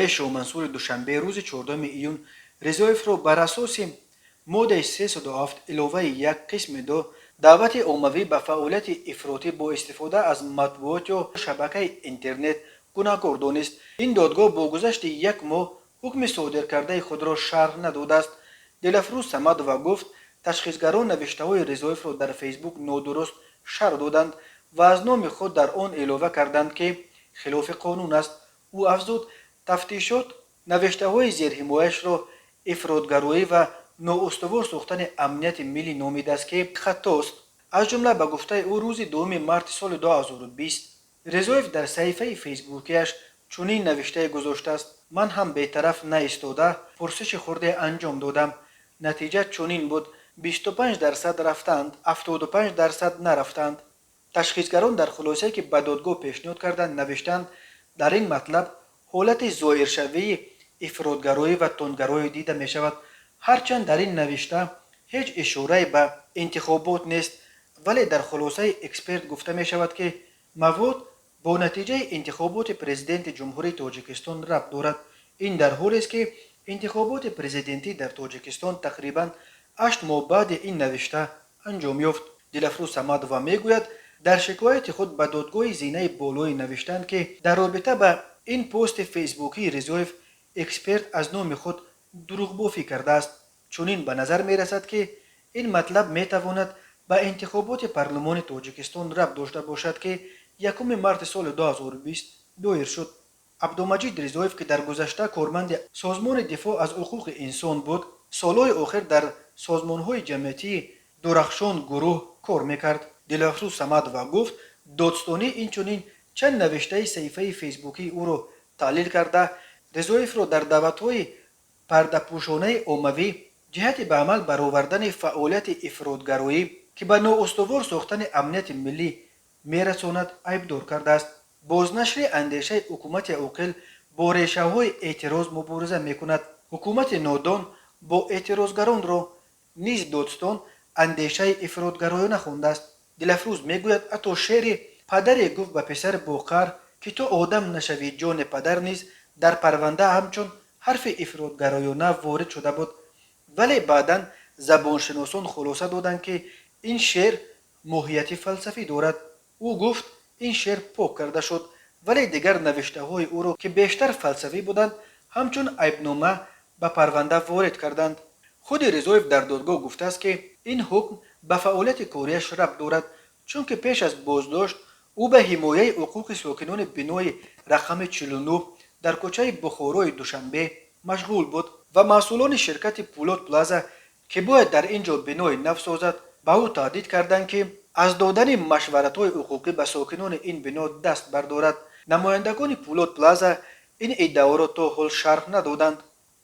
آقای شومنصور دوشنبه روز 14 ایون رضایف را بر اساس ماده 307 علاوه یک قسم دو دعوت عمومی به فعالیت افراطی با استفاده از مطبوعات یا شبکه اینترنت گناهکار دانست. این دادگاه با گذشت یک ماه حکم صادر کرده خود را شرح نداده است. دلفروز صمد و گفت تشخیصگران نوشته های رضایف را در فیسبوک نادرست شرح دادند و از نام خود در آن علاوه کردند که خلاف قانون است. او افزود تفتیشات نوشته های زیرحمایش را افراطگرایی و نااستوار ساختن امنیت ملی نامیده است که خطاست. از جمله به گفته او روز 2 مارس سال 2020 رضایف در صفحه فیسبوکیش چنین نوشته گذاشته است: من هم بی‌طرف نایستاده پرسش خورده انجام دادم. نتیجه چنین بود: 25% رفتند، 75% نرفتند. تشخیصگران در خلاصه‌ای که به دادگاه پیشنهاد کردند نوشتند در این مطلب حالت ظاهرشوی افراطگرایی و تندگرایی دیده می شود. هرچند در این نوشته هیچ اشاره به انتخابات نیست، ولی در خلاصه اکسپرت گفته می شود که مواد با نتیجه انتخابات پرزیدنت جمهوری تاجیکستان ربط دارد. این در حالی است که انتخابات پرزیدنتی در تاجیکستان تقریباً 8 ماه بعد این نوشته انجام یافت. دلفروز صمدووا میگوید در شکایت خود به دادگاه زینه بالایی نوشتند که در رابطه با این پست فیسبوکی رضایف اکسپرت از نام خود دروغبافی کرده است. چنین به نظر می رسد که این مطلب می تواند به انتخابات پارلمان تاجیکستان ربط داشته باشد که 1 مارس سال 2020 دایر شد. عبدالمجید رضایف که در گذشته کارمند سازمان دفاع از حقوق انسان بود، سالهای آخر در سازمانهای جمعیتی درخشان گروه کار میکرد. دلفروز صمدووا گفت دادستانی اینچنین چند نوشته صفحه فیسبوکی او را تحلیل کرده رضایف را در دعوت‌های پرده‌پوشانه عمومی جهت به عمل برآوردن فعالیت افراطگرایی که به نااستوار ساختن امنیت ملی میرساند عیبدار کرده است. بازنشر اندیشه حکومت عاقل با ریشه‌های اعتراض مبارزه میکند. حکومت نادان با اعتراضگران را نیز دادستان اندیشه افراطگرایانه خوانده است. دلفروز میگوید حتی شعر پدری گفت به پسر باقر که تو آدم نشوی جان پدر نیز در پرونده همچون حرف افراطگرایانه وارد شده بود، ولی بعداً زبانشناسان خلاصه دادند که این شعر ماهیت فلسفی دارد. او گفت این شعر پاک کرده شد، ولی دیگر نوشته های او را که بیشتر فلسفی بودند همچون عیبنامه به پرونده وارد کردند. خود رضایف در دادگاه گفته است که این حکم به فعالیت کاریش ربط دارد، چون که پیش از بازداشت او به حمایه حقوق ساکنان بنای رقم 49 در کوچه بخارای دوشنبه مشغول بود و مسئولان شرکت پولاد پلازا که باید در اینجا بنای نو سازد به او تهدید کردند که از دادن مشورت‌های حقوقی به ساکنان این بنا دست بردارد. نمایندگان پولاد پلازا این ادعا را تا حال شرح ندادند.